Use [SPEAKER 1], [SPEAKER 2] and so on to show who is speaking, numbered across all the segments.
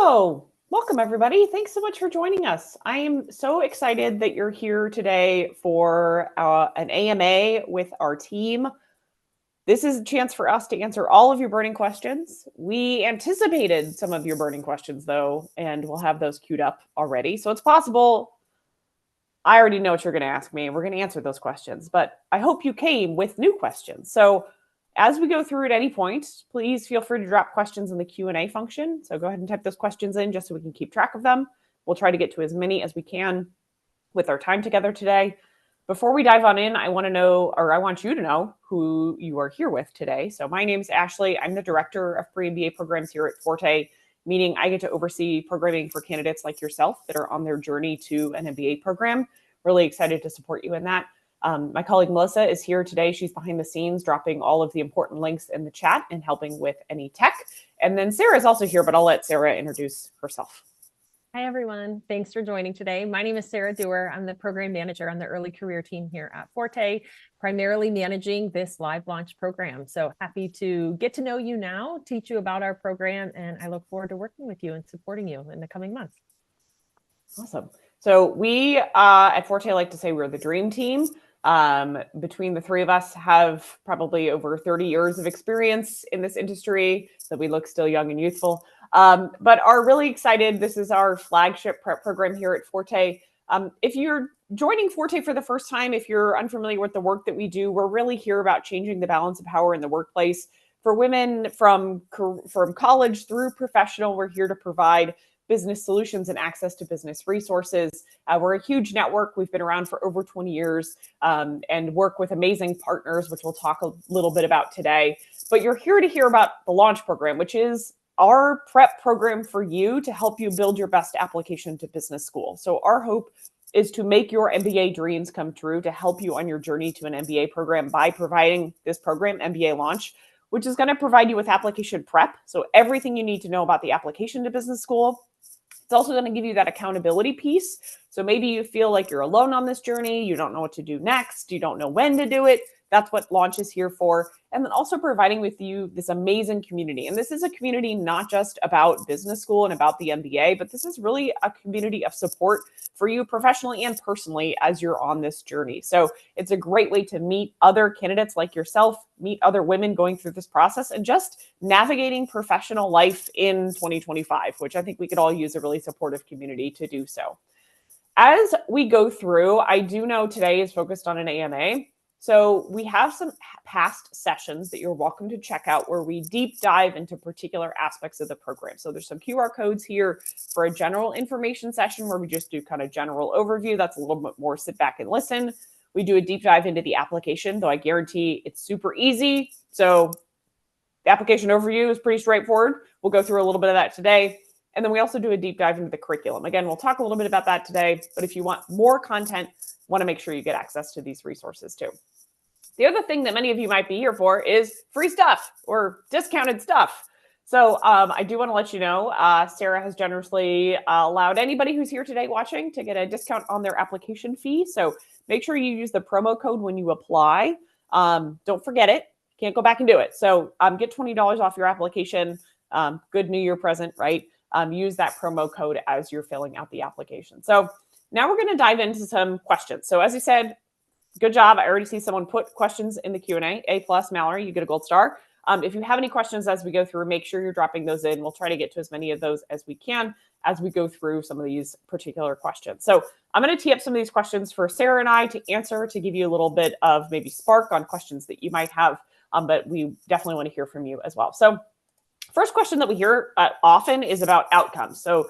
[SPEAKER 1] So, welcome everybody. Thanks so much for joining us. I am so excited that you're here today for an AMA with our team. This is a chance for us to answer all of your burning questions. We anticipated some of your burning questions though, and we'll have those queued up already. So it's possible I already know what you're going to ask me. We're going to answer those questions, but I hope you came with new questions. So as we go through at any point, please feel free to drop questions in the Q&A function. So go ahead and type those questions in just so we can keep track of them. We'll try to get to as many as we can with our time together today. Before we dive on in, I want you to know who you are here with today. So my name is Ashley. I'm the director of pre-MBA programs here at Forté, meaning I get to oversee programming for candidates like yourself that are on their journey to an MBA program. Really excited to support you in that. My colleague Melissa is here today. She's behind the scenes, dropping all of the important links in the chat and helping with any tech. And then Sarah is also here, but I'll let Sarah introduce herself.
[SPEAKER 2] Hi, everyone. Thanks for joining today. My name is Sarah Dewar. I'm the program manager on the early career team here at Forté, primarily managing this live launch program. So happy to get to know you now, teach you about our program, and I look forward to working with you and supporting you in the coming months.
[SPEAKER 1] Awesome. So we at Forté like to say we're the dream team. Between the three of us have probably over 30 years of experience in this industry, so we look still young and youthful. But are really excited. This is our flagship prep program here at Forté. If you're joining Forté for the first time, if you're unfamiliar with the work that we do, we're really here about changing the balance of power in the workplace. For women from college through professional, we're here to provide business solutions and access to business resources. We're a huge network. We've been around for over 20 years and work with amazing partners, which we'll talk a little bit about today. But you're here to hear about the launch program, which is our prep program for you to help you build your best application to business school. So our hope is to make your MBA dreams come true, to help you on your journey to an MBA program by providing this program, MBALaunch, which is going to provide you with application prep. So everything you need to know about the application to business school. It's also going to give you that accountability piece. So maybe you feel like you're alone on this journey. You don't know what to do next. You don't know when to do it. That's what Launch is here for. And then also providing with you this amazing community. And this is a community not just about business school and about the MBA, but this is really a community of support for you professionally and personally as you're on this journey. So it's a great way to meet other candidates like yourself, meet other women going through this process, and just navigating professional life in 2025, which I think we could all use a really supportive community to do so. As we go through, I do know today is focused on an AMA. So we have some past sessions that you're welcome to check out where we deep dive into particular aspects of the program. So there's some QR codes here for a general information session where we just do kind of general overview. That's a little bit more sit back and listen. We do a deep dive into the application, though I guarantee it's super easy. So the application overview is pretty straightforward. We'll go through a little bit of that today. And then we also do a deep dive into the curriculum. Again, we'll talk a little bit about that today, but if you want more content, want to make sure you get access to these resources too. The other thing that many of you might be here for is free stuff or discounted stuff. So I do want to let you know, Sarah has generously allowed anybody who's here today watching to get a discount on their application fee. So make sure you use the promo code when you apply. Don't forget it. Can't go back and do it. So get $20 off your application. Good New Year present, right? Use that promo code as you're filling out the application. So now we're going to dive into some questions. So as I said, good job. I already see someone put questions in the Q&A. A+, Mallory, you get a gold star. If you have any questions as we go through, make sure you're dropping those in. We'll try to get to as many of those as we can as we go through some of these particular questions. So I'm going to tee up some of these questions for Sarah and I to answer, to give you a little bit of maybe spark on questions that you might have, but we definitely want to hear from you as well. So first question that we hear often is about outcomes. So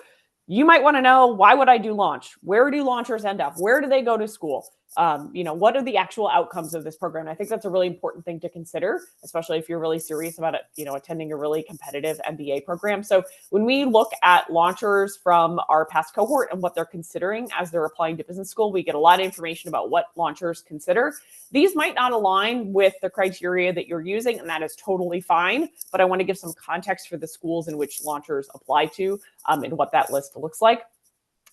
[SPEAKER 1] you might want to know, why would I do launch? Where do launchers end up? Where do they go to school? What are the actual outcomes of this program? I think that's a really important thing to consider, especially if you're really serious about it, attending a really competitive MBA program. So when we look at launchers from our past cohort and what they're considering as they're applying to business school, we get a lot of information about what launchers consider. These might not align with the criteria that you're using, and that is totally fine. But I want to give some context for the schools in which launchers apply to and what that list looks like.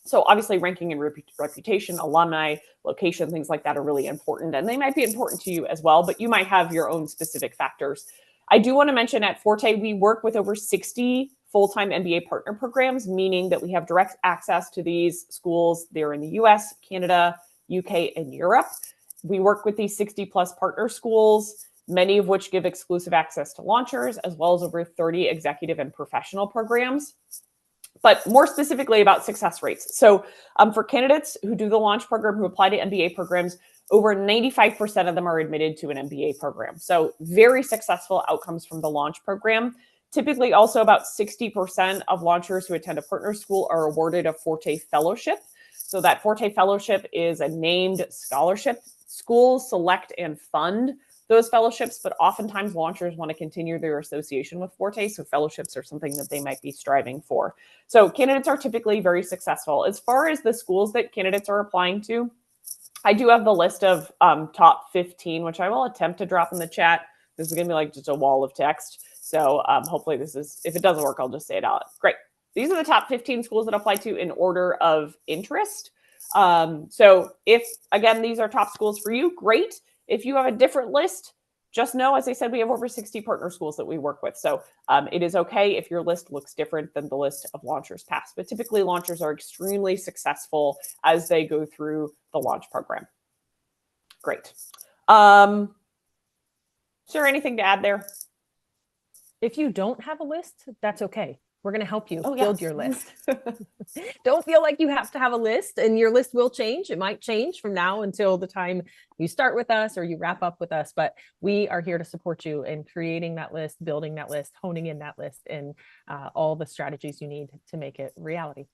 [SPEAKER 1] So obviously ranking and reputation, alumni, location, things like that are really important, and they might be important to you as well, but you might have your own specific factors. I do want to mention at Forté, we work with over 60 full-time MBA partner programs, meaning that we have direct access to these schools. They're in the US, Canada, UK, and Europe. We work with these 60 plus partner schools, many of which give exclusive access to launchers, as well as over 30 executive and professional programs. But more specifically about success rates. So for candidates who do the launch program, who apply to MBA programs, over 95% of them are admitted to an MBA program. So very successful outcomes from the launch program. Typically also about 60% of launchers who attend a partner school are awarded a Forté fellowship. So that Forté fellowship is a named scholarship. Schools select and fund those fellowships, but oftentimes launchers want to continue their association with Forté, so fellowships are something that they might be striving for. So candidates are typically very successful. As far as the schools that candidates are applying to, I do have the list of top 15, which I will attempt to drop in the chat. This is going to be like just a wall of text. So hopefully this is, if it doesn't work, I'll just say it out. Great. These are the top 15 schools that apply to in order of interest. So if, again, these are top schools for you, great. If you have a different list, just know, as I said, we have over 60 partner schools that we work with. So it is okay if your list looks different than the list of launchers past. But typically launchers are extremely successful as they go through the launch program. Great. Is there anything to add there?
[SPEAKER 2] If you don't have a list, that's okay. We're going to help you build your list. Don't feel like you have to have a list, and your list will change. It might change from now until the time you start with us or you wrap up with us, but we are here to support you in creating that list, building that list, honing in that list, and all the strategies you need to make it reality.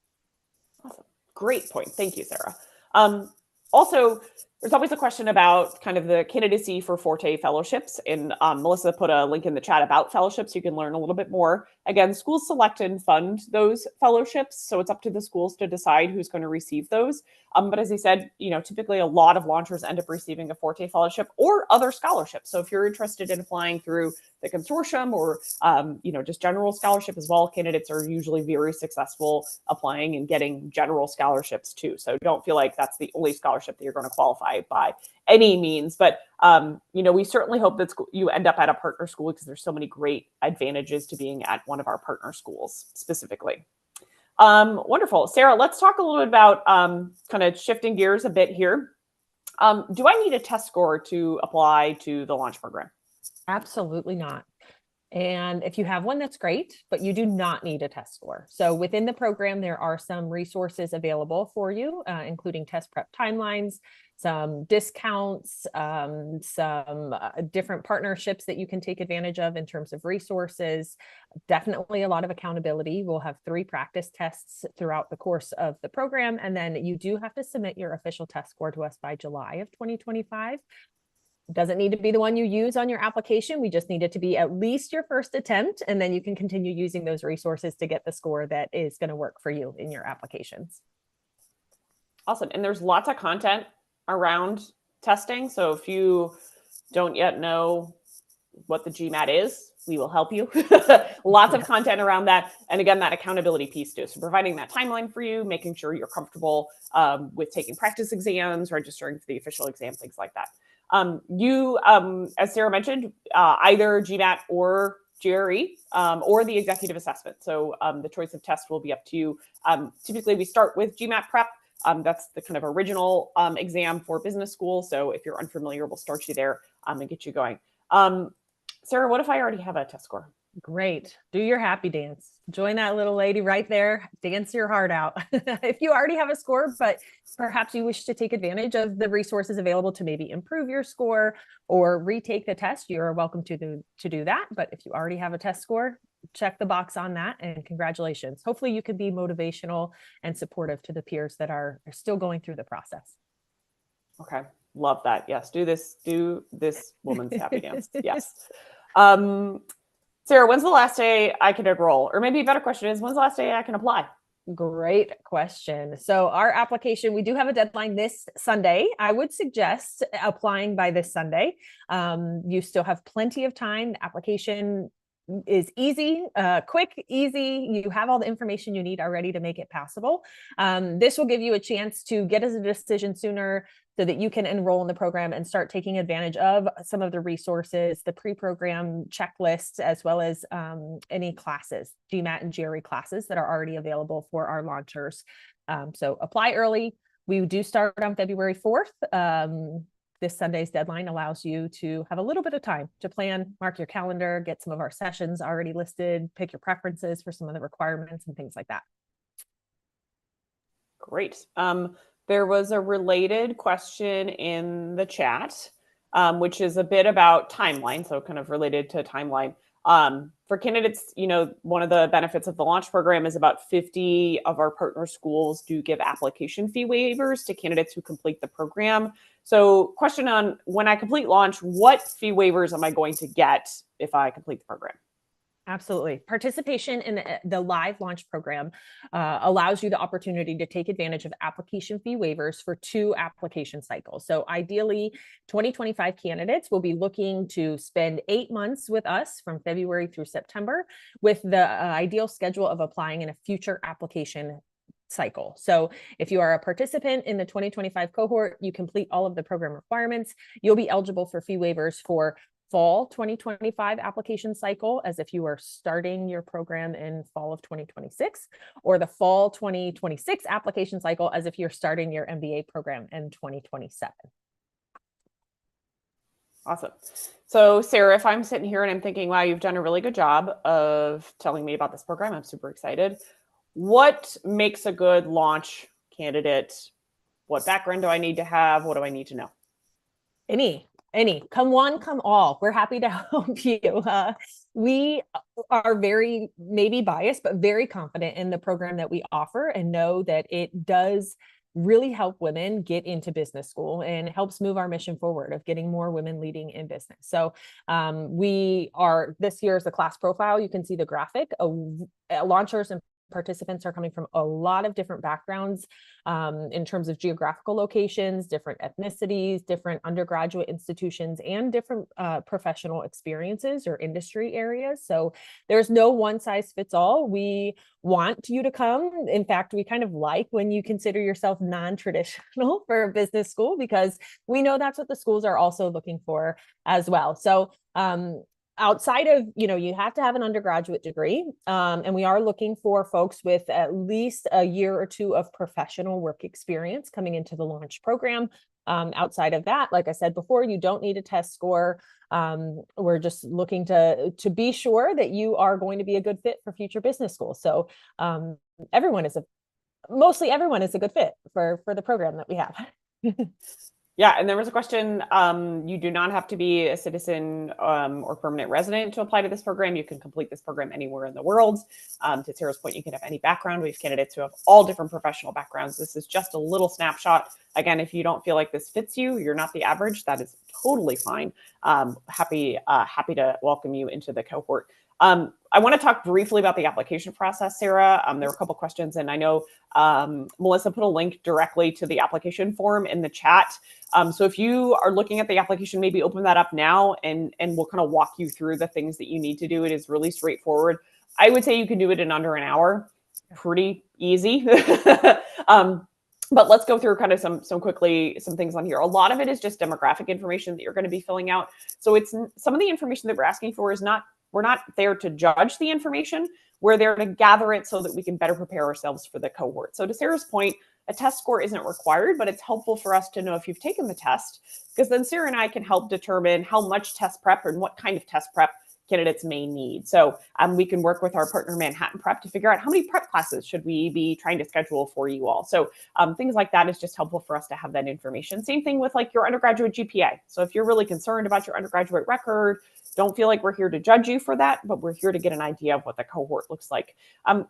[SPEAKER 1] Awesome. Great point. Thank you, Sarah. Also, there's always a question about kind of the candidacy for Forté fellowships. And Melissa put a link in the chat about fellowships. You can learn a little bit more. Again, schools select and fund those fellowships. So it's up to the schools to decide who's going to receive those. But as I said, typically a lot of launchers end up receiving a Forté fellowship or other scholarships. So if you're interested in applying through the consortium or, just general scholarship as well, candidates are usually very successful applying and getting general scholarships too. So don't feel like that's the only scholarship that you're going to qualify by any means. But, we certainly hope that you end up at a partner school because there's so many great advantages to being at one of our partner schools specifically. Wonderful. Sarah, let's talk a little bit about kind of shifting gears a bit here. Do I need a test score to apply to the launch program?
[SPEAKER 2] Absolutely not. And if you have one, that's great, but you do not need a test score. So within the program, there are some resources available for you, including test prep timelines, some discounts, some different partnerships that you can take advantage of in terms of resources. Definitely a lot of accountability. We'll have 3 practice tests throughout the course of the program. And then you do have to submit your official test score to us by July of 2025. Doesn't need to be the one you use on your application. We just need it to be at least your first attempt, and then you can continue using those resources to get the score that is going to work for you in your applications.
[SPEAKER 1] Awesome. And there's lots of content around testing. So if you don't yet know what the GMAT is, we will help you. Lots of content around that. And again, that accountability piece too. So providing that timeline for you, making sure you're comfortable with taking practice exams, registering for the official exam, things like that. As Sarah mentioned, either GMAT or GRE or the executive assessment. So the choice of test will be up to you. Typically, we start with GMAT prep. That's the kind of original exam for business school. So if you're unfamiliar, we'll start you there and get you going. Sarah, what if I already have a test score?
[SPEAKER 2] Great. Do your happy dance. Join that little lady right there. Dance your heart out. If you already have a score, but perhaps you wish to take advantage of the resources available to maybe improve your score or retake the test, you're welcome to do that. But if you already have a test score, check the box on that, and congratulations. Hopefully you can be motivational and supportive to the peers that are still going through the process.
[SPEAKER 1] Okay. Love that. Yes. Do this woman's happy dance. Yes. Sarah, when's the last day I can enroll? Or maybe a better question is, when's the last day I can apply?
[SPEAKER 2] Great question. So our application, we do have a deadline this Sunday. I would suggest applying by this Sunday. You still have plenty of time. The application is easy, quick, easy. You have all the information you need already to make it passable. This will give you a chance to get a decision sooner so that you can enroll in the program and start taking advantage of some of the resources, the pre-program checklists, as well as any classes, GMAT and GRE classes that are already available for our launchers. So apply early. We do start on February 4th. This Sunday's deadline allows you to have a little bit of time to plan, mark your calendar, get some of our sessions already listed, pick your preferences for some of the requirements and things like that.
[SPEAKER 1] Great. There was a related question in the chat, which is a bit about timeline, so kind of related to timeline. For candidates, one of the benefits of the launch program is about 50 of our partner schools do give application fee waivers to candidates who complete the program. So question on, when I complete launch, what fee waivers am I going to get if I complete the program?
[SPEAKER 2] Absolutely. Participation in the live launch program allows you the opportunity to take advantage of application fee waivers for 2 application cycles. So ideally, 2025 candidates will be looking to spend 8 months with us from February through September with the ideal schedule of applying in a future application cycle. So if you are a participant in the 2025 cohort, you complete all of the program requirements, you'll be eligible for fee waivers for fall 2025 application cycle, as if you are starting your program in fall of 2026, or the fall 2026 application cycle, as if you're starting your MBA program in 2027.
[SPEAKER 1] Awesome. So Sarah, if I'm sitting here and I'm thinking, wow, you've done a really good job of telling me about this program, I'm super excited. What makes a good launch candidate? What background do I need to have? What do I need to know?
[SPEAKER 2] Any, come one, come all. We're happy to help you. We are very, maybe biased, but very confident in the program that we offer and know that it does really help women get into business school and helps move our mission forward of getting more women leading in business. So this year is the class profile. You can see the graphic. Launchers and participants are coming from a lot of different backgrounds in terms of geographical locations, different ethnicities, different undergraduate institutions, and different professional experiences or industry areas. So there's no one size fits all. We want you to come. In fact, we kind of like when you consider yourself non-traditional for a business school, because we know that's what the schools are also looking for as well. So outside of, you have to have an undergraduate degree, and we are looking for folks with at least a year or 2 of professional work experience coming into the launch program. Outside of that, like I said before, you don't need a test score. We're just looking to be sure that you are going to be a good fit for future business school. So mostly everyone is a good fit for the program that we have.
[SPEAKER 1] Yeah, and there was a question, you do not have to be a citizen or permanent resident to apply to this program. You can complete this program anywhere in the world. To Sarah's point, you can have any background. We have candidates who have all different professional backgrounds. This is just a little snapshot. Again, if you don't feel like this fits you, you're not the average, that is totally fine. Happy to welcome you into the cohort. I want to talk briefly about the application process, Sarah. There were a couple questions, and I know Melissa put a link directly to the application form in the chat. So if you are looking at the application, maybe open that up now, and we'll kind of walk you through the things that you need to do. It is really straightforward. I would say you can do it in under an hour. Pretty easy. But let's go through kind of some things on here. A lot of it is just demographic information that you're going to be filling out. So it's some of the information that we're asking for is not, we're not there to judge the information. We're there to gather it so that we can better prepare ourselves for the cohort. So to Sarah's point, a test score isn't required, but it's helpful for us to know if you've taken the test, because then Sarah and I can help determine how much test prep and what kind of test prep candidates may need. So we can work with our partner Manhattan Prep to figure out how many prep classes should we be trying to schedule for you all. So things like that is just helpful for us to have that information. Same thing with like your undergraduate GPA. So if you're really concerned about your undergraduate record, don't feel like we're here to judge you for that, but we're here to get an idea of what the cohort looks like.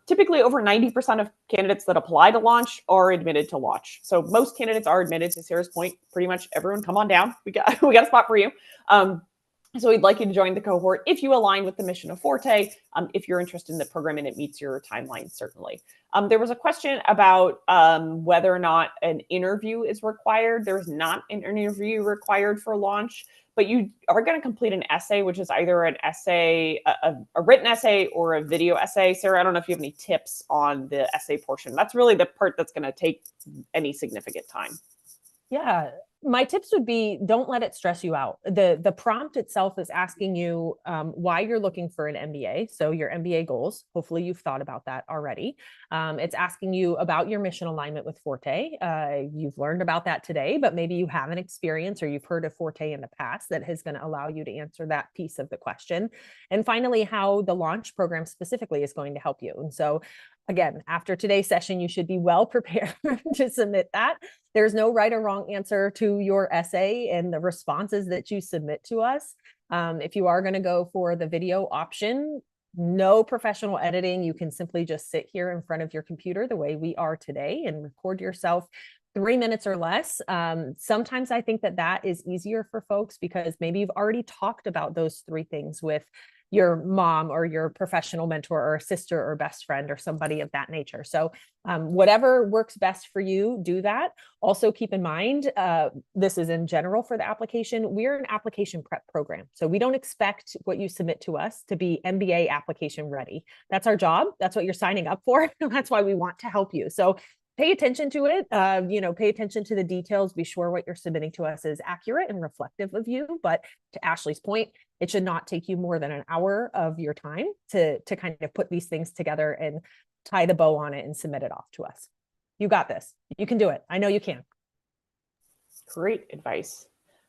[SPEAKER 1] Typically over 90% of candidates that apply to launch are admitted to launch. So most candidates are admitted. To Sarah's point, pretty much everyone come on down. We got a spot for you. So we'd like you to join the cohort if you align with the mission of Forte, if you're interested in the program and it meets your timeline, certainly. There was a question about whether or not an interview is required. There's not an interview required for launch, but you are going to complete an essay, which is either an essay, a written essay or a video essay. Sarah, I don't know if you have any tips on the essay portion. That's really the part that's going to take any significant time.
[SPEAKER 2] Yeah, my tips would be, don't let it stress you out. The prompt itself is asking you why you're looking for an MBA. So your MBA goals, hopefully you've thought about that already. It's asking you about your mission alignment with Forte. You've learned about that today, but maybe you have an experience or you've heard of Forte in the past that is going to allow you to answer that piece of the question. And finally, how the launch program specifically is going to help you. And so again, after today's session, you should be well prepared to submit that. There's no right or wrong answer to your essay and the responses that you submit to us. If you are going to go for the video option, no professional editing. You can simply just sit here in front of your computer the way we are today and record yourself 3 minutes or less. Sometimes I think that that is easier for folks because maybe you've already talked about those 3 things with your mom or your professional mentor or a sister or best friend or somebody of that nature. So whatever works best for you, do that. Also keep in mind, this is in general for the application, we're an application prep program. So we don't expect what you submit to us to be MBA application ready. That's our job. That's what you're signing up for. That's why we want to help you. So pay attention to it, pay attention to the details, be sure what you're submitting to us is accurate and reflective of you. But to Ashley's point, it should not take you more than an hour of your time to kind of put these things together and tie the bow on it and submit it off to us. You got this. You can do it. I know you can.
[SPEAKER 1] Great advice.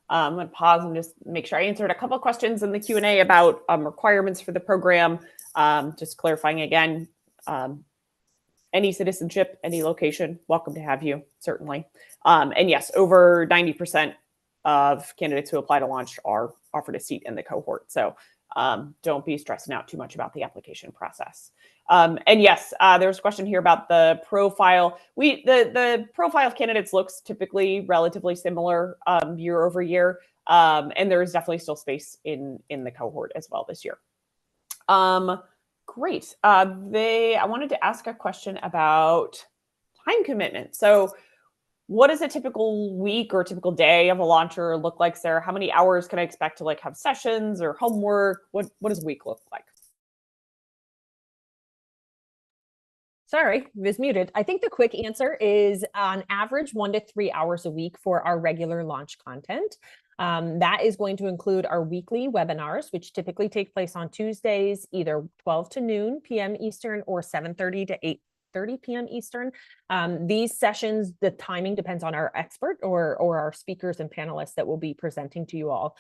[SPEAKER 1] I'm going to pause and just make sure I answered a couple of questions in the Q&A about requirements for the program. Just clarifying again, any citizenship, any location, welcome to have you, certainly. And yes, over 90% of candidates who apply to launch are offered a seat in the cohort. So don't be stressing out too much about the application process. And yes, there's a question here about the profile. The profile of candidates looks typically relatively similar year over year. And there is definitely still space in the cohort as well this year. Great. I wanted to ask a question about time commitment. So what does a typical week or typical day of a launcher look like, Sarah? How many hours can I expect to have sessions or homework? What does a week look like?
[SPEAKER 2] Sorry, was muted. I think the quick answer is on average 1 to 3 hours a week for our regular launch content. That is going to include our weekly webinars, which typically take place on Tuesdays, either 12 to noon p.m. Eastern or 7:30 to 8:30 p.m. Eastern. These sessions, the timing depends on our expert or our speakers and panelists that will be presenting to you all.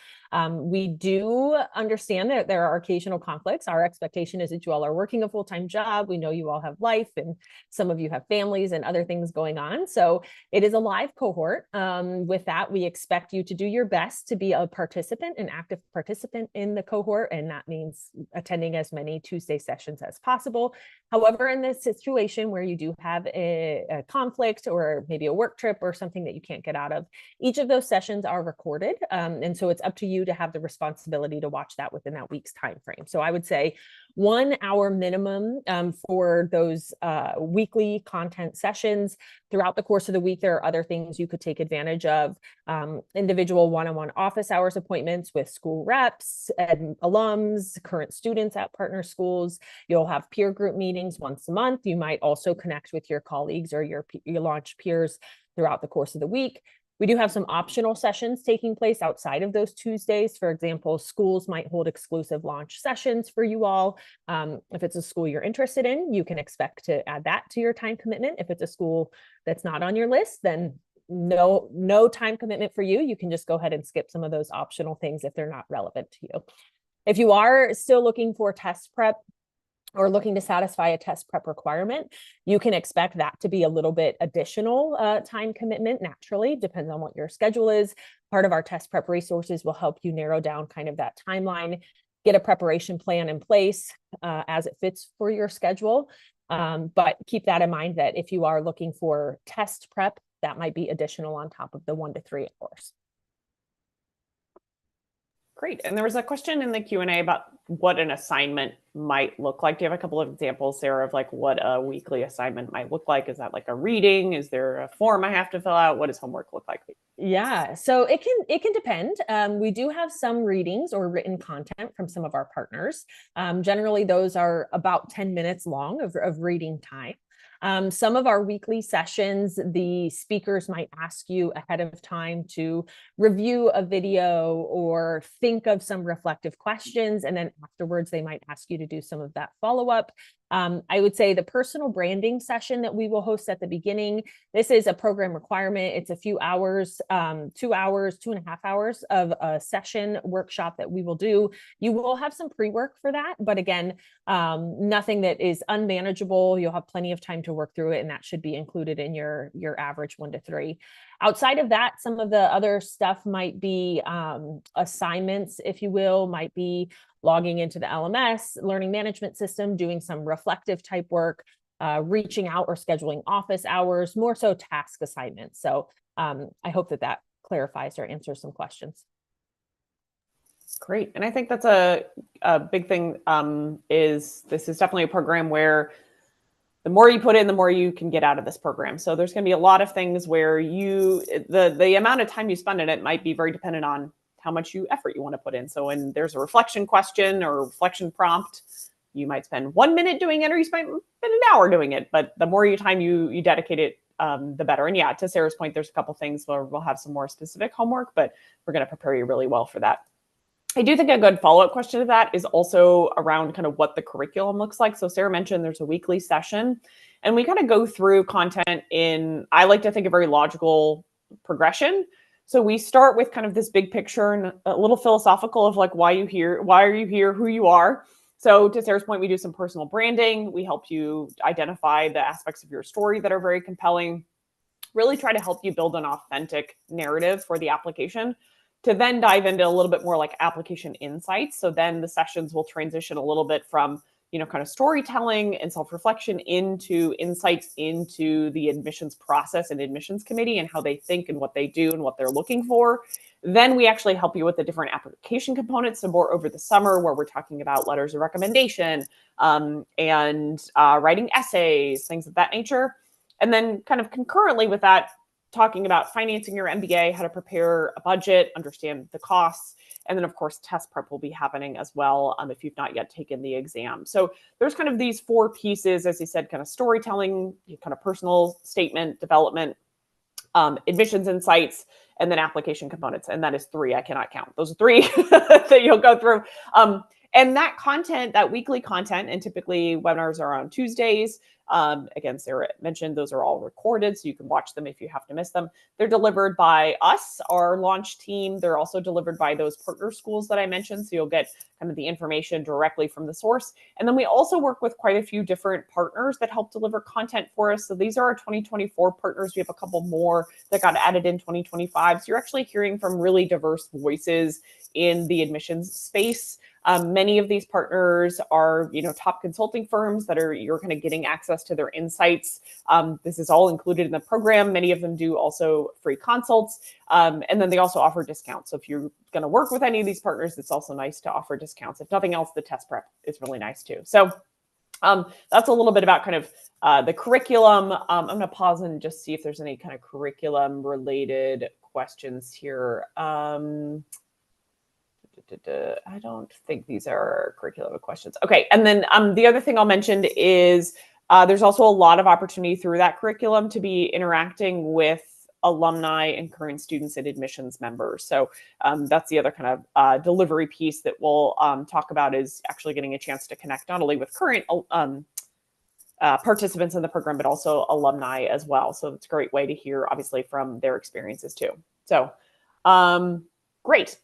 [SPEAKER 2] We do understand that there are occasional conflicts. Our expectation is that you all are working a full-time job. We know you all have life and some of you have families and other things going on. So it is a live cohort. With that, we expect you to do your best to be a participant, an active participant in the cohort. And that means attending as many Tuesday sessions as possible. However, in this situation where you do have a conflict or maybe a work trip or something that you can't get out of, each of those sessions are recorded. And so it's up to you to have the responsibility to watch that within that week's time frame. So I would say 1 hour minimum for those weekly content sessions. Throughout the course of the week, there are other things you could take advantage of. Individual one-on-one office hours appointments with school reps and alums, current students at partner schools. You'll have peer group meetings once a month. You might also connect with your colleagues or your launch peers throughout the course of the week. We do have some optional sessions taking place outside of those Tuesdays. For example, schools might hold exclusive launch sessions for you all. If it's a school you're interested in, you can expect to add that to your time commitment. If it's a school that's not on your list, then no time commitment for you. You can just go ahead and skip some of those optional things if they're not relevant to you. If you are still looking for test prep or looking to satisfy a test prep requirement, you can expect that to be a little bit additional time commitment naturally, depends on what your schedule is. Part of our test prep resources will help you narrow down kind of that timeline, get a preparation plan in place as it fits for your schedule. But keep that in mind that if you are looking for test prep, that might be additional on top of the 1 to 3 hours.
[SPEAKER 1] Great. And there was a question in the Q&A about what an assignment might look like. Do you have a couple of examples, Sarah, of like what a weekly assignment might look like? Is that like a reading? Is there a form I have to fill out? What does homework look like?
[SPEAKER 2] Yeah, so it can depend. We do have some readings or written content from some of our partners. Generally, those are about 10 minutes long of reading time. Some of our weekly sessions, the speakers might ask you ahead of time to review a video or think of some reflective questions. And then afterwards, they might ask you to do some of that follow-up. I would say the personal branding session that we will host at the beginning, this is a program requirement. It's a few hours, 2 hours, 2.5 hours of a session workshop that we will do. You will have some pre-work for that, but again, nothing that is unmanageable. You'll have plenty of time to work through it, and that should be included in your average 1 to 3. Outside of that, some of the other stuff might be assignments, if you will, might be logging into the LMS, learning management system, doing some reflective type work, reaching out or scheduling office hours, more so task assignments. So I hope that clarifies or answers some questions.
[SPEAKER 1] Great. And I think that's a big thing is this is definitely a program where the more you put in, the more you can get out of this program. So there's going to be a lot of things where the amount of time you spend in it might be very dependent on how much effort you want to put in. So when there's a reflection question or a reflection prompt, you might spend 1 minute doing it, or you might spend an hour doing it. But the more time you dedicate it, the better. And yeah, to Sarah's point, there's a couple things where we'll have some more specific homework, but we're going to prepare you really well for that. I do think a good follow-up question to that is also around kind of what the curriculum looks like. So Sarah mentioned there's a weekly session, and we kind of go through content in, I like to think, a very logical progression. So we start with kind of this big picture and a little philosophical of like, why are you here, who you are. So to Sarah's point, we do some personal branding. We help you identify the aspects of your story that are very compelling, really try to help you build an authentic narrative for the application, to then dive into a little bit more like application insights. So then the sessions will transition a little bit from, kind of storytelling and self-reflection into insights into the admissions process and admissions committee and how they think and what they do and what they're looking for. Then we actually help you with the different application components. So more over the summer, where we're talking about letters of recommendation and writing essays, things of that nature. And then kind of concurrently with that, talking about financing your MBA, how to prepare a budget, understand the costs, and then of course test prep will be happening as well if you've not yet taken the exam. So there's kind of these 4 pieces, as you said, kind of storytelling, kind of personal statement development, admissions insights, and then application components. And that is 3. I cannot count. Those are 3 that you'll go through. And that content, that weekly content, and typically webinars are on Tuesdays. Again, Sarah mentioned those are all recorded, so you can watch them if you have to miss them. They're delivered by us, our launch team. They're also delivered by those partner schools that I mentioned, so you'll get kind of the information directly from the source. And then we also work with quite a few different partners that help deliver content for us. So these are our 2024 partners. We have a couple more that got added in 2025. So you're actually hearing from really diverse voices in the admissions space. Many of these partners are, top consulting firms that you're kind of getting access to their insights. This is all included in the program. Many of them do also free consults. And then they also offer discounts. So if you're going to work with any of these partners, it's also nice to offer discounts. If nothing else, the test prep is really nice too. So that's a little bit about kind of the curriculum. I'm going to pause and just see if there's any kind of curriculum related questions here. I don't think these are curriculum questions. Okay. And then the other thing I'll mention is there's also a lot of opportunity through that curriculum to be interacting with alumni and current students and admissions members. So that's the other kind of delivery piece that we'll talk about, is actually getting a chance to connect not only with current participants in the program, but also alumni as well. So it's a great way to hear, obviously, from their experiences too. So great.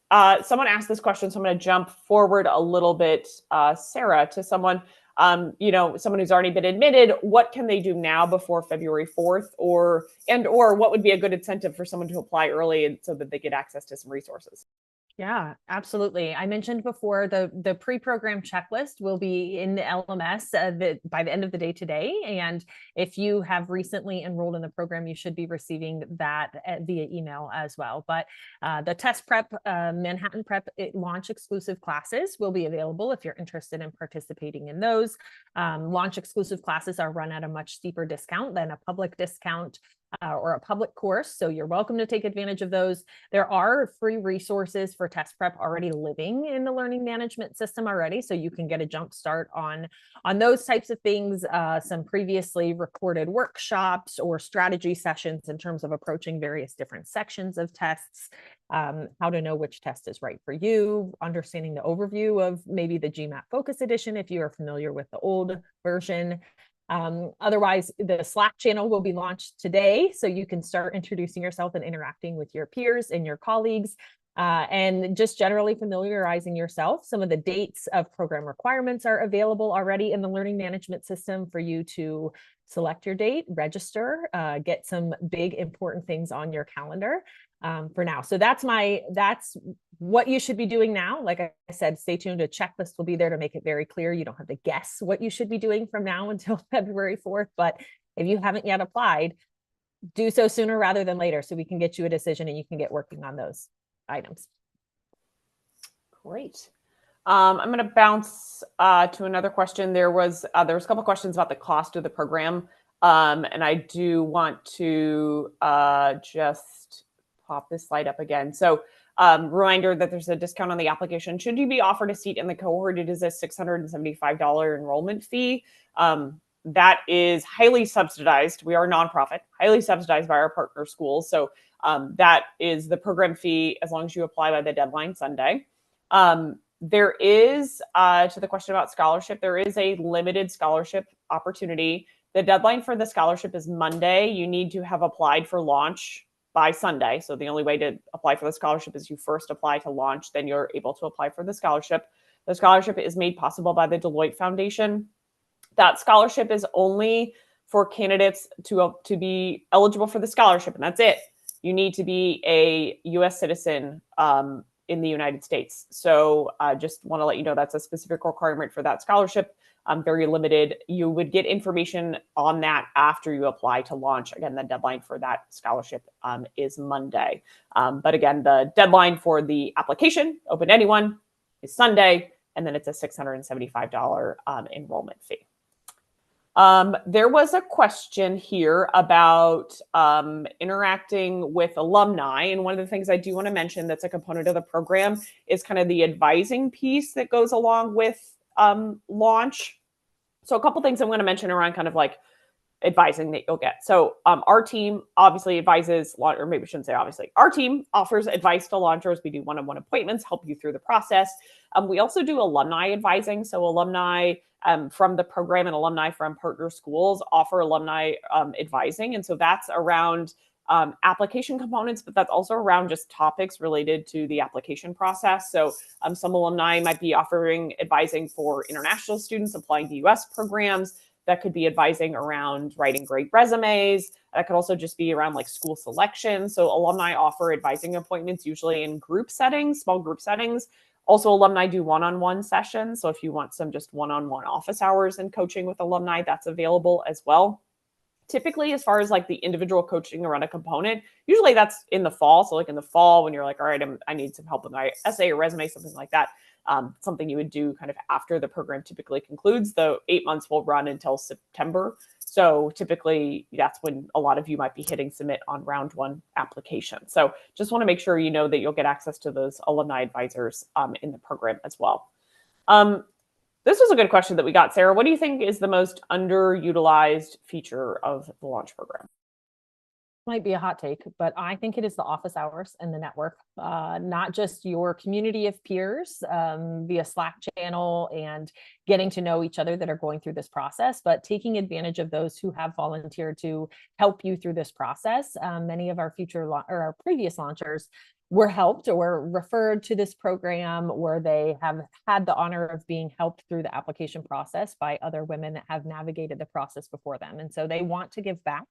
[SPEAKER 1] Someone asked this question, so I'm going to jump forward a little bit, Sarah, to someone, someone who's already been admitted. What can they do now before February 4th, or what would be a good incentive for someone to apply early and so that they get access to some resources?
[SPEAKER 2] Yeah, absolutely. I mentioned before the pre-program checklist will be in the LMS by the end of the day today. And if you have recently enrolled in the program, you should be receiving that via email as well. But the test prep, Manhattan Prep launch exclusive classes will be available if you're interested in participating in those. Launch exclusive classes are run at a much steeper discount than a public discount or a public course. So you're welcome to take advantage of those. There are free resources for test prep already living in the learning management system already. So you can get a jump start on those types of things, some previously recorded workshops or strategy sessions in terms of approaching various different sections of tests, how to know which test is right for you, understanding the overview of maybe the GMAT Focus Edition if you are familiar with the old version. Otherwise, the Slack channel will be launched today, so you can start introducing yourself and interacting with your peers and your colleagues, and just generally familiarizing yourself. Some of the dates of program requirements are available already in the learning management system for you to select your date, register, get some big important things on your calendar for now. So that's what you should be doing now. Like I said, stay tuned. A checklist will be there to make it very clear. You don't have to guess what you should be doing from now until February 4th. But if you haven't yet applied, do so sooner rather than later so we can get you a decision and you can get working on those items.
[SPEAKER 1] Great. I'm going to bounce to another question. There's a couple questions about the cost of the program. And I do want to just pop this slide up again. So reminder that there's a discount on the application. Should you be offered a seat in the cohort, it is a $675 enrollment fee. That is highly subsidized. We are a nonprofit, highly subsidized by our partner schools. So that is the program fee as long as you apply by the deadline Sunday. There is, to the question about scholarship, there is a limited scholarship opportunity. The deadline for the scholarship is Monday. You need to have applied for launch by Sunday. So the only way to apply for the scholarship is you first apply to launch, then you're able to apply for the scholarship. The scholarship is made possible by the Deloitte Foundation. That scholarship is only for candidates to be eligible for the scholarship, and that's it. You need to be a U.S. citizen in the United States. So just want to let you know that's a specific requirement for that scholarship. Very limited. You would get information on that after you apply to launch. Again, the deadline for that scholarship is Monday. But again, the deadline for the application, open to anyone, is Sunday, and then it's a $675 enrollment fee. There was a question here about interacting with alumni. And one of the things I do want to mention that's a component of the program is kind of the advising piece that goes along with launch. So a couple things I'm going to mention around kind of like advising that you'll get. So our team obviously advises, or maybe I shouldn't say obviously, our team offers advice to launchers. We do one-on-one appointments, help you through the process. We also do alumni advising. So alumni from the program and alumni from partner schools offer alumni advising. And so that's around application components, but that's also around just topics related to the application process. So some alumni might be offering advising for international students applying to US programs. That could be advising around writing great resumes. That could also just be around like school selection. So alumni offer advising appointments usually in group settings, small group settings. Also, alumni do one-on-one sessions. So if you want some just one-on-one office hours and coaching with alumni, that's available as well. Typically, as far as like the individual coaching around a component, usually that's in the fall. So like in the fall when you're like, all right, I need some help with my essay or resume, something like that. Something you would do kind of after the program typically concludes. The 8 months will run until September. So typically that's when a lot of you might be hitting submit on round one application. So just want to make sure you know that you'll get access to those alumni advisors in the program as well. This was a good question that we got, Sarah. What do you think is the most underutilized feature of the launch program?
[SPEAKER 2] Might be a hot take, but I think it is the office hours and the network, not just your community of peers via Slack channel and getting to know each other that are going through this process, but taking advantage of those who have volunteered to help you through this process. Many of our our previous launchers were helped or referred to this program, or they have had the honor of being helped through the application process by other women that have navigated the process before them. And so they want to give back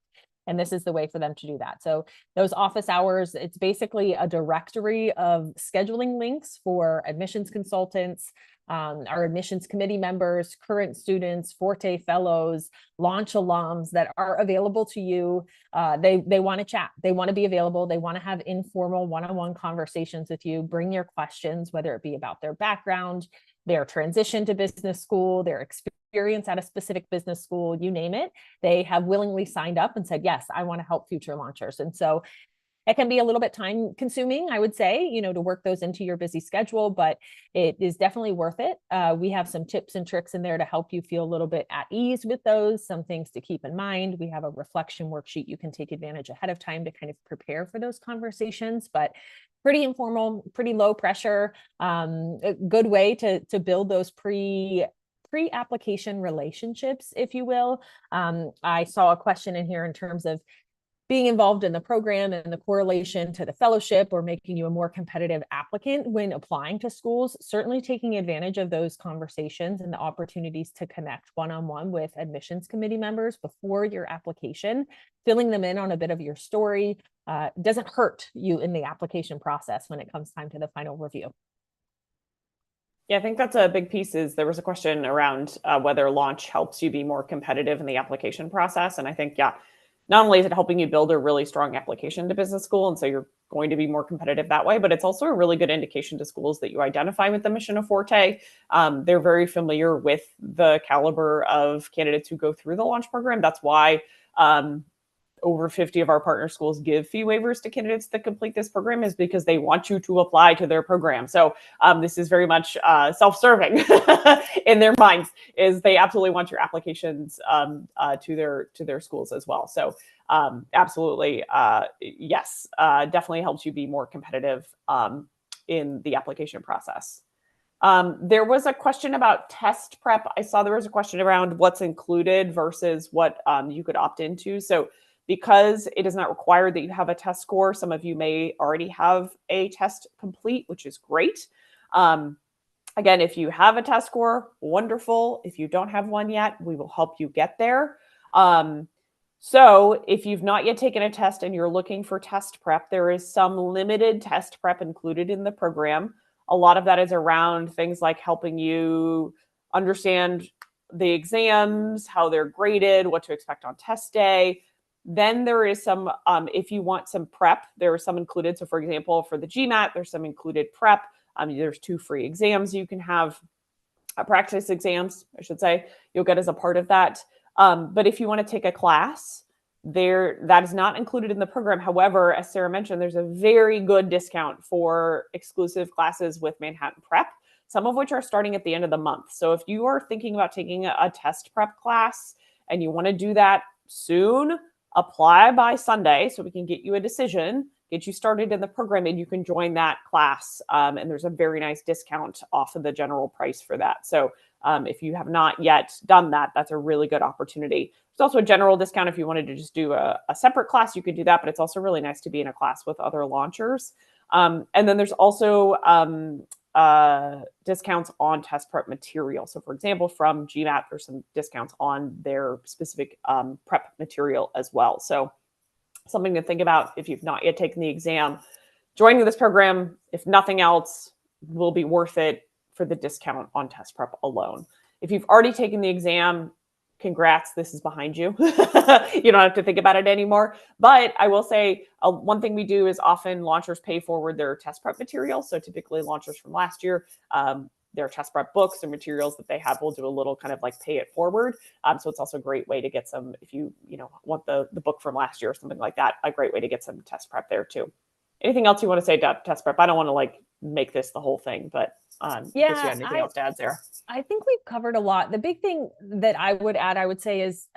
[SPEAKER 2] And this is the way for them to do that. So those office hours, it's basically a directory of scheduling links for admissions consultants, our admissions committee members, current students, Forte fellows, launch alums that are available to you. They want to chat. They want to be available. They want to have informal one-on-one conversations with you. Bring your questions, whether it be about their background, their transition to business school, their experience at a specific business school, you name it. They have willingly signed up and said, yes, I want to help future launchers. And so it can be a little bit time consuming, I would say, to work those into your busy schedule, but it is definitely worth it. We have some tips and tricks in there to help you feel a little bit at ease with those, some things to keep in mind. We have a reflection worksheet you can take advantage ahead of time to kind of prepare for those conversations, but pretty informal, pretty low pressure, a good way to build those pre-application relationships, if you will. I saw a question in here in terms of being involved in the program and the correlation to the fellowship or making you a more competitive applicant when applying to schools. Certainly taking advantage of those conversations and the opportunities to connect one-on-one with admissions committee members before your application, filling them in on a bit of your story, doesn't hurt you in the application process when it comes time to the final review.
[SPEAKER 1] Yeah, I think that's a big piece. There was a question around whether launch helps you be more competitive in the application process. And I think, yeah, not only is it helping you build a really strong application to business school, and so you're going to be more competitive that way, but it's also a really good indication to schools that you identify with the mission of Forte. They're very familiar with the caliber of candidates who go through the launch program. That's why over 50 of our partner schools give fee waivers to candidates that complete this program, is because they want you to apply to their program. So this is very much self-serving in their minds, is they absolutely want your applications to their schools as well. So absolutely, yes, definitely helps you be more competitive in the application process. There was a question about test prep. I saw there was a question around what's included versus what you could opt into. So because it is not required that you have a test score, some of you may already have a test complete, which is great. Again, if you have a test score, wonderful. If you don't have one yet, we will help you get there. So if you've not yet taken a test and you're looking for test prep, there is some limited test prep included in the program. A lot of that is around things like helping you understand the exams, how they're graded, what to expect on test day. Then there is some, if you want some prep, there are some included. So for example, for the GMAT, there's some included prep. There's 2 free exams you can have, practice exams, I should say, you'll get as a part of that. But if you want to take a class, that is not included in the program. However, as Sarah mentioned, there's a very good discount for exclusive classes with Manhattan Prep, some of which are starting at the end of the month. So if you are thinking about taking a test prep class and you want to do that soon, apply by Sunday so we can get you a decision, get you started in the program, and you can join that class. And there's a very nice discount off of the general price for that. So if you have not yet done that, that's a really good opportunity. There's also a general discount if you wanted to just do a separate class, you could do that, but it's also really nice to be in a class with other launchers. And then there's also discounts on test prep material. So for example, from GMAT, there's some discounts on their specific prep material as well. So something to think about if you've not yet taken the exam. Joining this program, if nothing else, will be worth it for the discount on test prep alone. If you've already taken the exam, congrats, this is behind you. You don't have to think about it anymore. But I will say one thing we do is often launchers pay forward their test prep material. So typically launchers from last year, their test prep books and materials that they have, will do a little kind of like pay it forward. So it's also a great way to get some, if you want the book from last year or something like that, a great way to get some test prep there too. Anything else you want to say about test prep? I don't want to like make this the whole thing, but
[SPEAKER 2] yeah,
[SPEAKER 1] if you had anything else to add there.
[SPEAKER 2] I think we've covered a lot. The big thing that I would add, I would say is,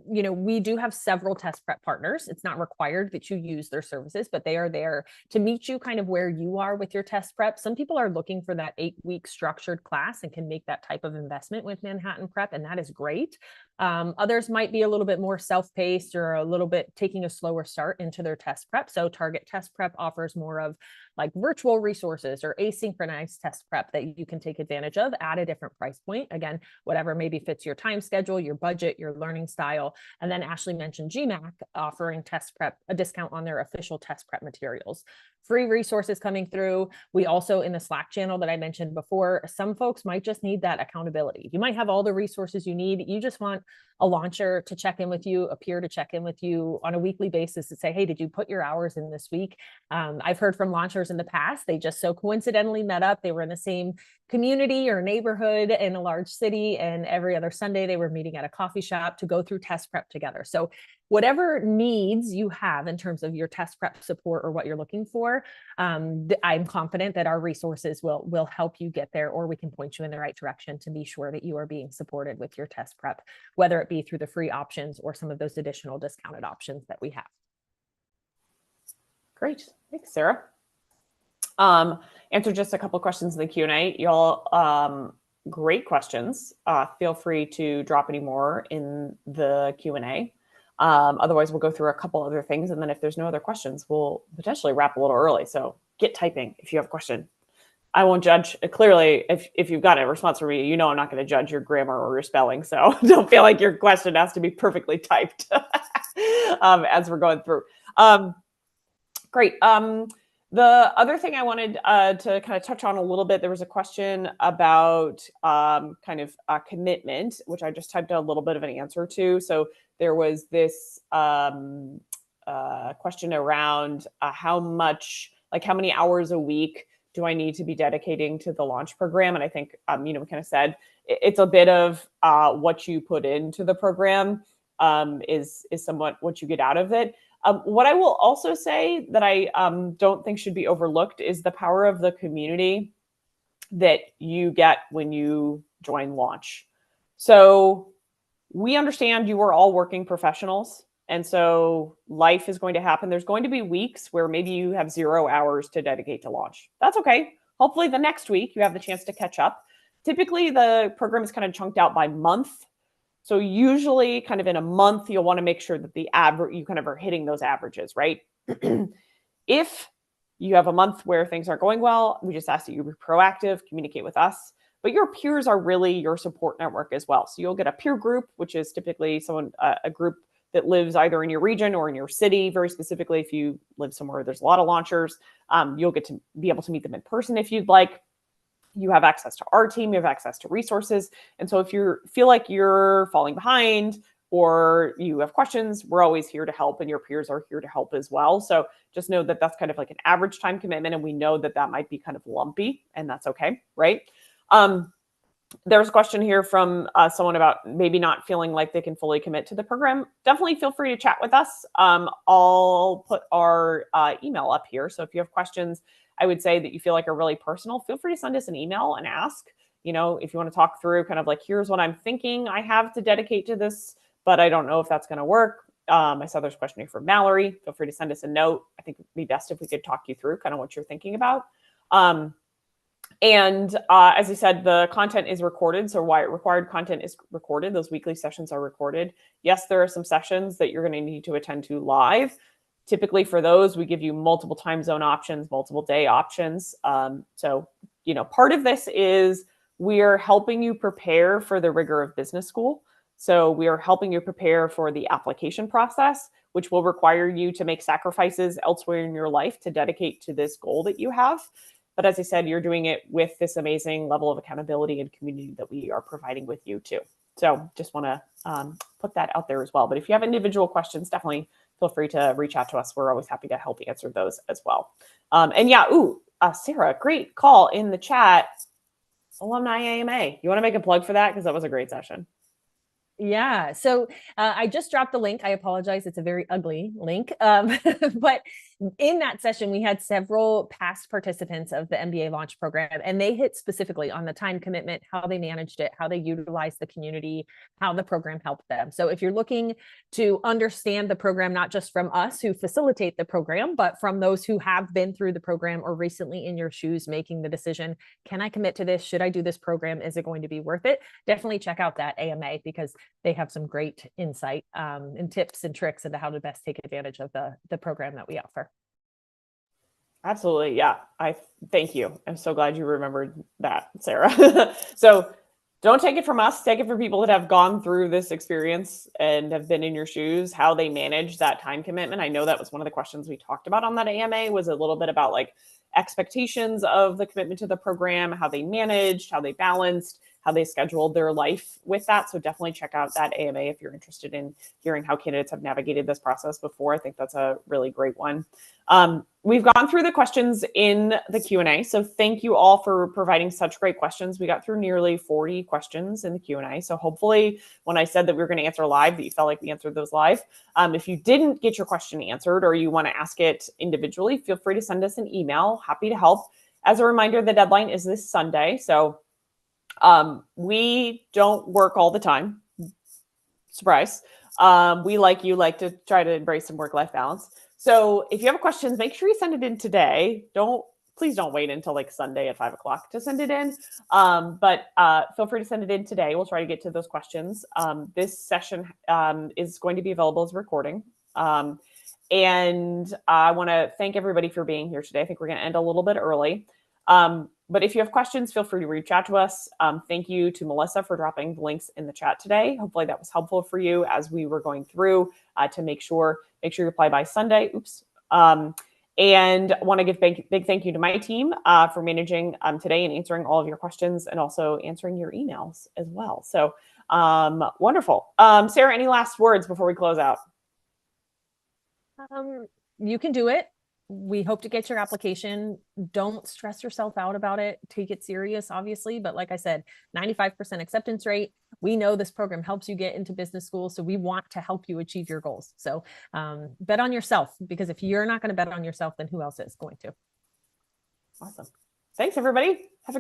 [SPEAKER 2] we do have several test prep partners. It's not required that you use their services, but they are there to meet you kind of where you are with your test prep. Some people are looking for that 8-week structured class and can make that type of investment with Manhattan Prep, and that is great. Others might be a little bit more self-paced or a little bit taking a slower start into their test prep. So Target Test Prep offers more of like virtual resources or asynchronous test prep that you can take advantage of at a different price point. Again, whatever maybe fits your time schedule, your budget, your learning style. And then Ashley mentioned GMAC offering test prep, a discount on their official test prep materials. Free resources coming through. We also, in the Slack channel that I mentioned before, some folks might just need that accountability. You might have all the resources you need. You just want a launcher to check in with you, a peer to check in with you on a weekly basis to say, hey, did you put your hours in this week? I've heard from launchers in the past, they just so coincidentally met up. They were in the same community or neighborhood in a large city, and every other Sunday they were meeting at a coffee shop to go through test prep together. So whatever needs you have in terms of your test prep support or what you're looking for, I'm confident that our resources will help you get there, or we can point you in the right direction to be sure that you are being supported with your test prep, whether it be through the free options or some of those additional discounted options that we have.
[SPEAKER 1] Great. Thanks, Sarah. Answer just a couple questions in the Q&A. Y'all, great questions. Feel free to drop any more in the Q&A. Otherwise, we'll go through a couple other things. And then if there's no other questions, we'll potentially wrap a little early. So get typing if you have a question. I won't judge. Clearly, if you've got a response from me, you know I'm not going to judge your grammar or your spelling. So don't feel like your question has to be perfectly typed as we're going through. Great. The other thing I wanted to kind of touch on a little bit, there was a question about kind of commitment, which I just typed a little bit of an answer to. So there was this question around how many hours a week do I need to be dedicating to the launch program? And I think, we kind of said it's a bit of what you put into the program is somewhat what you get out of it. What I will also say that I don't think should be overlooked is the power of the community that you get when you join Launch. So we understand you are all working professionals. And so life is going to happen. There's going to be weeks where maybe you have 0 hours to dedicate to Launch. That's okay. Hopefully the next week you have the chance to catch up. Typically the program is kind of chunked out by month. So usually kind of in a month, you'll want to make sure that you kind of are hitting those averages, right? If you have a month where things aren't going well, we just ask that you be proactive, communicate with us. But your peers are really your support network as well. So you'll get a peer group, which is typically a group that lives either in your region or in your city. Very specifically, if you live somewhere there's a lot of launchers, you'll get to be able to meet them in person if you'd like. You have access to our team, you have access to resources. And so if you feel like you're falling behind or you have questions, we're always here to help, and your peers are here to help as well. So just know that that's kind of like an average time commitment, and we know that that might be kind of lumpy, and that's okay, right? There's a question here from someone about maybe not feeling like they can fully commit to the program. Definitely feel free to chat with us. I'll put our email up here. So if you have questions, I would say that you feel like are really personal, feel free to send us an email and ask, if you want to talk through kind of like, here's what I'm thinking I have to dedicate to this, but I don't know if that's going to work. I saw there's a question here from Mallory. Feel free to send us a note. I think it'd be best if we could talk you through kind of what you're thinking about. And as I said, the content is recorded. So required content is recorded. Those weekly sessions are recorded. Yes, there are some sessions that you're going to need to attend to live. Typically for those, we give you multiple time zone options, multiple day options. So, part of this is we're helping you prepare for the rigor of business school. So we are helping you prepare for the application process, which will require you to make sacrifices elsewhere in your life to dedicate to this goal that you have. But as I said, you're doing it with this amazing level of accountability and community that we are providing with you too. So just want to put that out there as well. But if you have individual questions, definitely feel free to reach out to us. We're always happy to help answer those as well. Sarah, great call in the chat. Alumni AMA. You want to make a plug for that? Because that was a great session.
[SPEAKER 2] Yeah. So I just dropped the link. I apologize. It's a very ugly link. But in that session, we had several past participants of the MBA launch program, and they hit specifically on the time commitment, how they managed it, how they utilized the community, how the program helped them. So if you're looking to understand the program, not just from us who facilitate the program, but from those who have been through the program or recently in your shoes making the decision, can I commit to this? Should I do this program? Is it going to be worth it? Definitely check out that AMA, because they have some great insight and tips and tricks into how to best take advantage of the program that we offer.
[SPEAKER 1] Absolutely. Yeah. I thank you. I'm so glad you remembered that, Sarah. So don't take it from us. Take it from people that have gone through this experience and have been in your shoes, how they manage that time commitment. I know that was one of the questions we talked about on that AMA, was a little bit about like expectations of the commitment to the program, how they managed, how they balanced, how they scheduled their life with that. So definitely check out that AMA if you're interested in hearing how candidates have navigated this process before. I think that's a really great one. We've gone through the questions in the Q&A, so thank you all for providing such great questions. We got through nearly 40 questions in the Q&A, so hopefully when I said that we were going to answer live, that you felt like we answered those live. If you didn't get your question answered or you want to ask it individually, feel free to send us an email. Happy to help. As a reminder, the deadline is this Sunday, so we don't work all the time. Surprise. We, like you, like to try to embrace some work-life balance. So if you have questions, make sure you send it in today. Please don't wait until like Sunday at 5 o'clock to send it in. But feel free to send it in today. We'll try to get to those questions. This session is going to be available as a recording. And I want to thank everybody for being here today. I think we're going to end a little bit early. But if you have questions, feel free to reach out to us. Thank you to Melissa for dropping the links in the chat today. Hopefully that was helpful for you as we were going through to make sure you apply by Sunday. Oops. And I want to give big thank you to my team for managing today and answering all of your questions and also answering your emails as well. So wonderful. Sarah, any last words before we close out?
[SPEAKER 2] You can do it. We hope to get your application. Don't stress yourself out about it. Take it serious, obviously. But like I said, 95% acceptance rate. We know this program helps you get into business school. So we want to help you achieve your goals. So bet on yourself, because if you're not going to bet on yourself, then who else is going to?
[SPEAKER 1] Awesome. Thanks, everybody. Have a